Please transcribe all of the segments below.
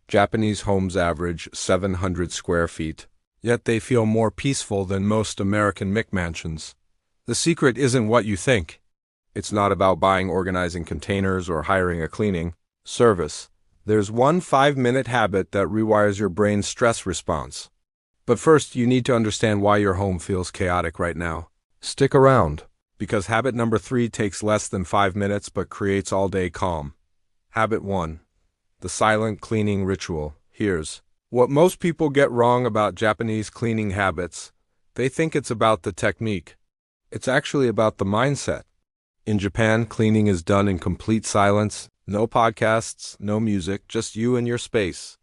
Japanese homes average 700 square feet, yet they feel more peaceful than most American McMansions. The secret isn't what you think. It's not about buying organizing containers or hiring a cleaning service. There's one 5-minute habit that rewires your brain's stress response. But first, you need to understand why your home feels chaotic right now. Stick around, because habit number 3 takes less than 5 minutes but creates all-day calm. Habit 1. The silent cleaning ritual. Here's what most people get wrong about Japanese cleaning habits. They think it's about the technique. It's actually about the mindset. In Japan, cleaning is done in complete silence. No podcasts, no music, just you and your space.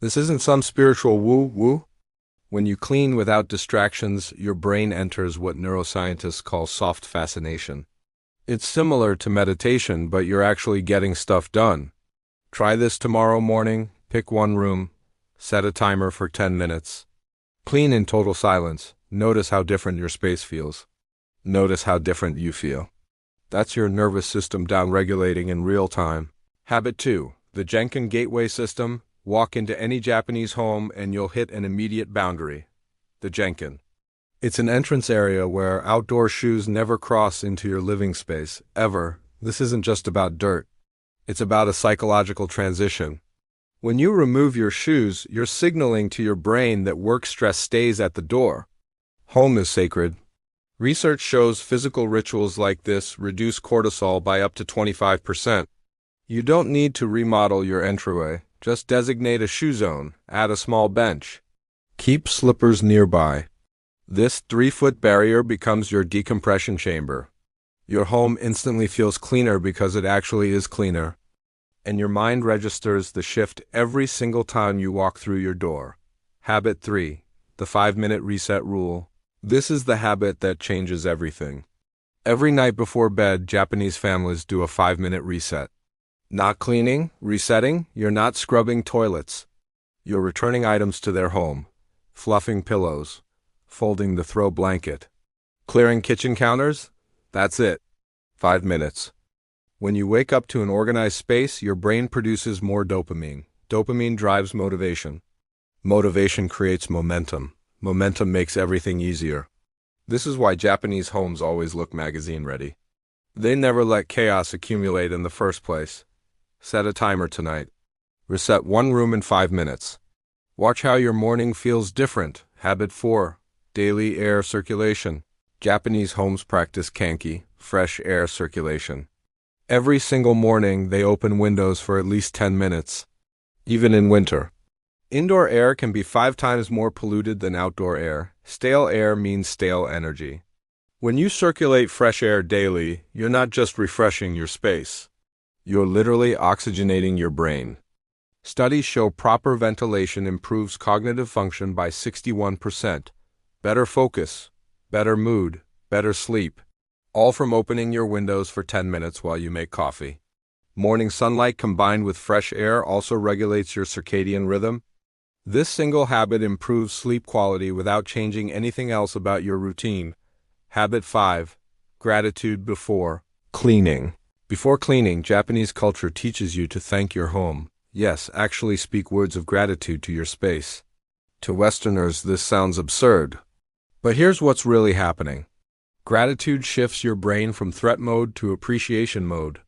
This isn't some spiritual woo-woo. When you clean without distractions, your brain enters what neuroscientists call soft fascination. It's similar to meditation, but you're actually getting stuff done. Try this tomorrow morning. Pick one room. Set a timer for 10 minutes. Clean in total silence. Notice how different your space feels. Notice how different you feel. That's your nervous system downregulating in real time. Habit 2. The Genkin Gateway System. Walk into any Japanese home and you'll hit an immediate boundary. The Genkin. It's an entrance area where outdoor shoes never cross into your living space, ever. This isn't just about dirt. It's about a psychological transition. When you remove your shoes, you're signaling to your brain that work stress stays at the door. Home is sacred. Research shows physical rituals like this reduce cortisol by up to 25%. You don't need to remodel your entryway. Just designate a shoe zone, add a small bench. Keep slippers nearby. This 3-foot barrier becomes your decompression chamber. Your home instantly feels cleaner because it actually is cleaner. And your mind registers the shift every single time you walk through your door. Habit 3. The 5-minute reset rule. This is the habit that changes everything. Every night before bed, Japanese families do a 5-minute reset. Not cleaning, resetting, you're not scrubbing toilets. You're returning items to their home. Fluffing pillows. Folding the throw blanket. Clearing kitchen counters? That's it. 5 minutes. When you wake up to an organized space, your brain produces more dopamine. Dopamine drives motivation. Motivation creates momentum. Momentum makes everything easier. This is why Japanese homes always look magazine-ready. They never let chaos accumulate in the first place. Set a timer tonight. Reset one room in 5 minutes. Watch how your morning feels different. Habit 4. Daily air circulation. Japanese homes practice kanki, fresh air circulation. Every single morning, they open windows for at least 10 minutes. Even in winter. Indoor air can be 5 times more polluted than outdoor air. Stale air means stale energy. When you circulate fresh air daily, you're not just refreshing your space. You're literally oxygenating your brain. Studies show proper ventilation improves cognitive function by 61%. Better focus, better mood, better sleep. All from opening your windows for 10 minutes while you make coffee. Morning sunlight combined with fresh air also regulates your circadian rhythm. This single habit improves sleep quality without changing anything else about your routine. Habit 5. Gratitude before cleaning. Before cleaning, Japanese culture teaches you to thank your home. Yes, actually speak words of gratitude to your space. To Westerners, this sounds absurd. But here's what's really happening. Gratitude shifts your brain from threat mode to appreciation mode.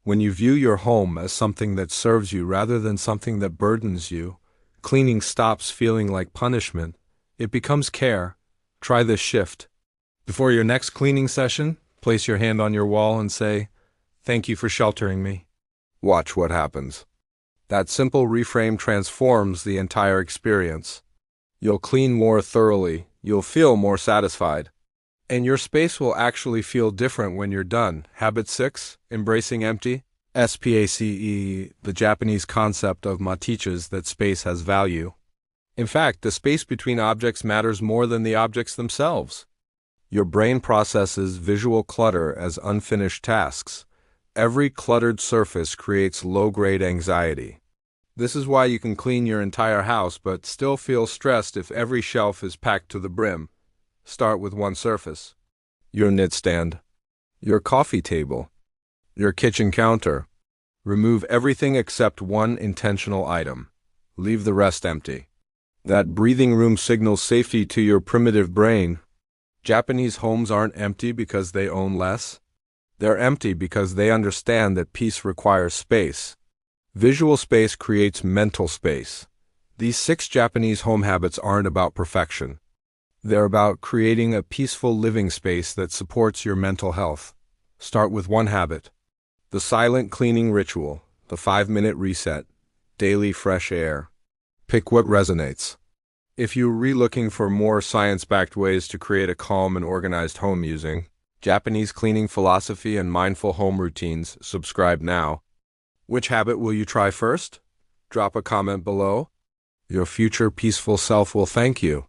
When you view your home as something that serves you rather than something that burdens you, cleaning stops feeling like punishment. It becomes care. Try this shift. Before your next cleaning session, place your hand on your wall and say, "Thank you for sheltering me." Watch what happens. That simple reframe transforms the entire experience. You'll clean more thoroughly, you'll feel more satisfied. And your space will actually feel different when you're done. Habit 6. Embracing empty. SPACE, the Japanese concept of ma teaches that space has value. In fact, the space between objects matters more than the objects themselves. Your brain processes visual clutter as unfinished tasks. Every cluttered surface creates low-grade anxiety. This is why you can clean your entire house but still feel stressed if every shelf is packed to the brim. Start with one surface. Your nightstand. Your coffee table. Your kitchen counter. Remove everything except one intentional item. Leave the rest empty. That breathing room signals safety to your primitive brain. Japanese homes aren't empty because they own less. They're empty because they understand that peace requires space. Visual space creates mental space. These 6 Japanese home habits aren't about perfection. They're about creating a peaceful living space that supports your mental health. Start with 1 habit. The silent cleaning ritual, the 5-minute reset, daily fresh air. Pick what resonates. If you're re-looking for more science-backed ways to create a calm and organized home using Japanese cleaning philosophy and mindful home routines, subscribe now. Which habit will you try first? Drop a comment below. Your future peaceful self will thank you.